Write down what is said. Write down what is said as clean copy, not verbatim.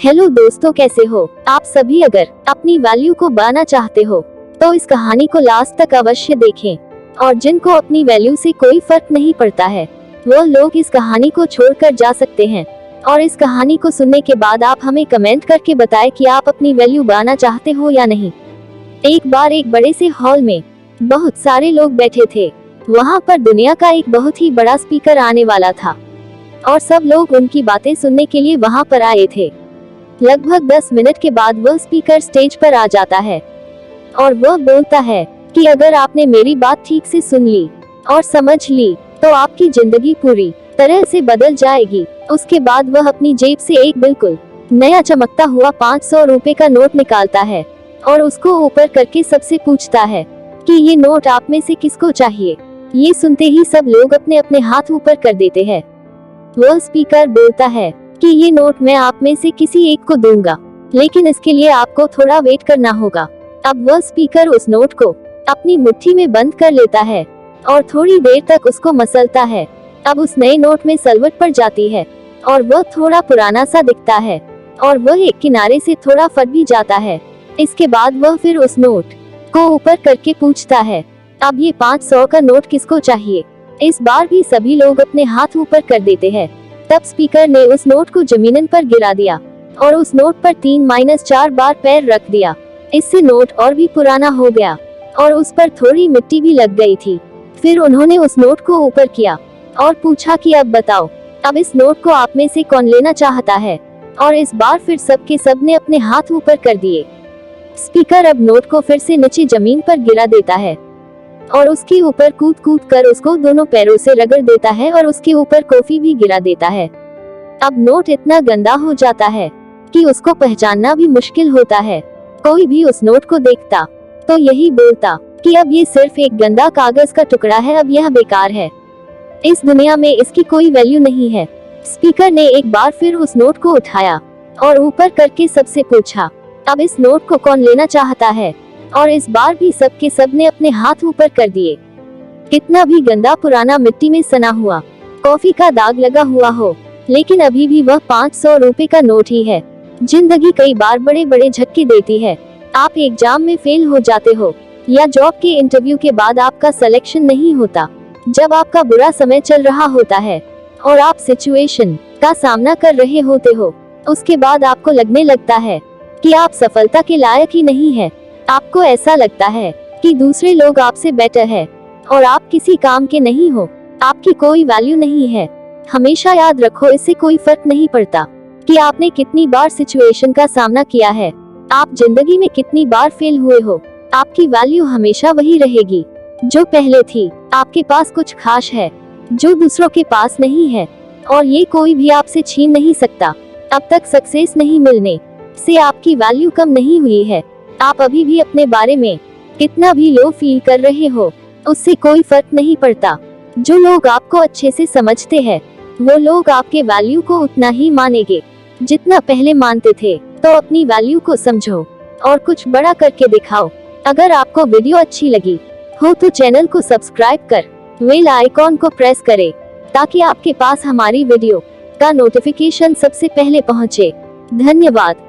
Hello दोस्तों, कैसे हो आप सभी। अगर अपनी वैल्यू को बढ़ाना चाहते हो तो इस कहानी को लास्ट तक अवश्य देखें। और जिनको अपनी वैल्यू से कोई फर्क नहीं पड़ता है वह लोग इस कहानी को छोड़कर जा सकते हैं। और इस कहानी को सुनने के बाद आप हमें कमेंट करके बताएं कि आप अपनी वैल्यू बढ़ाना चाहते हो या नहीं। एक बार एक बड़े से हॉल में बहुत सारे लोग बैठे थे। वहाँ पर दुनिया का एक बहुत ही बड़ा स्पीकर आने वाला था और सब लोग उनकी बातें सुनने के लिए वहाँ पर आए थे। लगभग 10 मिनट के बाद वह स्पीकर स्टेज पर आ जाता है और वह बोलता है कि अगर आपने मेरी बात ठीक से सुन ली और समझ ली तो आपकी जिंदगी पूरी तरह से बदल जाएगी। उसके बाद वह अपनी जेब से एक बिल्कुल नया चमकता हुआ 500 रुपए का नोट निकालता है और उसको ऊपर करके सबसे पूछता है कि ये नोट आप में से किसको चाहिए। ये सुनते ही सब लोग अपने अपने हाथ ऊपर कर देते हैं। वह स्पीकर बोलता है कि ये नोट मैं आप में से किसी एक को दूंगा, लेकिन इसके लिए आपको थोड़ा वेट करना होगा। अब वह स्पीकर उस नोट को अपनी मुट्ठी में बंद कर लेता है और थोड़ी देर तक उसको मसलता है। अब उस नए नोट में सलवट पड़ जाती है और वह थोड़ा पुराना सा दिखता है और वह एक किनारे से थोड़ा फट भी जाता है। इसके बाद वह फिर उस नोट को ऊपर करके पूछता है, अब ये 500 का नोट किसको चाहिए। इस बार भी सभी लोग अपने हाथ ऊपर कर देते हैं। तब स्पीकर ने उस नोट को जमीन पर गिरा दिया और उस नोट पर 3-4 बार पैर रख दिया। इससे नोट और भी पुराना हो गया और उस पर थोड़ी मिट्टी भी लग गई थी। फिर उन्होंने उस नोट को ऊपर किया और पूछा कि अब बताओ, अब इस नोट को आप में से कौन लेना चाहता है। और इस बार फिर सबके सब ने अपने हाथ ऊपर कर दिए। स्पीकर अब नोट को फिर से नीचे जमीन पर गिरा देता है और उसके ऊपर कूद कूद कर उसको दोनों पैरों से रगड़ देता है और उसके ऊपर कॉफी भी गिरा देता है। अब नोट इतना गंदा हो जाता है कि उसको पहचानना भी मुश्किल होता है। कोई भी उस नोट को देखता तो यही बोलता कि अब ये सिर्फ एक गंदा कागज का टुकड़ा है, अब यह बेकार है, इस दुनिया में इसकी कोई वैल्यू नहीं है। स्पीकर ने एक बार फिर उस नोट को उठाया और ऊपर करके सबसे पूछा, अब इस नोट को कौन लेना चाहता है। और इस बार भी सबके सब ने अपने हाथ ऊपर कर दिए। कितना भी गंदा पुराना मिट्टी में सना हुआ कॉफी का दाग लगा हुआ हो, लेकिन अभी भी वह 500 रुपए का नोट ही है। जिंदगी कई बार बड़े बड़े झटके देती है। आप एग्जाम में फेल हो जाते हो या जॉब के इंटरव्यू के बाद आपका सिलेक्शन नहीं होता। जब आपका बुरा समय चल रहा होता है और आप सिचुएशन का सामना कर रहे होते हो, उसके बाद आपको लगने लगता है कि आप सफलता के लायक ही नहीं है। आपको ऐसा लगता है कि दूसरे लोग आपसे बेटर है और आप किसी काम के नहीं हो, आपकी कोई वैल्यू नहीं है। हमेशा याद रखो, इससे कोई फर्क नहीं पड़ता कि आपने कितनी बार सिचुएशन का सामना किया है, आप जिंदगी में कितनी बार फेल हुए हो, आपकी वैल्यू हमेशा वही रहेगी जो पहले थी। आपके पास कुछ खास है जो दूसरों के पास नहीं है और ये कोई भी आपसे छीन नहीं सकता। अब तक सक्सेस नहीं मिलने से आपकी वैल्यू कम नहीं हुई है। आप अभी भी अपने बारे में कितना भी लो फील कर रहे हो, उससे कोई फर्क नहीं पड़ता। जो लोग आपको अच्छे से समझते हैं वो लोग आपके वैल्यू को उतना ही मानेंगे जितना पहले मानते थे। तो अपनी वैल्यू को समझो और कुछ बड़ा करके दिखाओ। अगर आपको वीडियो अच्छी लगी हो तो चैनल को सब्सक्राइब कर बेल आइकॉन को प्रेस करें ताकि आपके पास हमारी वीडियो का नोटिफिकेशन सबसे पहले पहुंचे। धन्यवाद।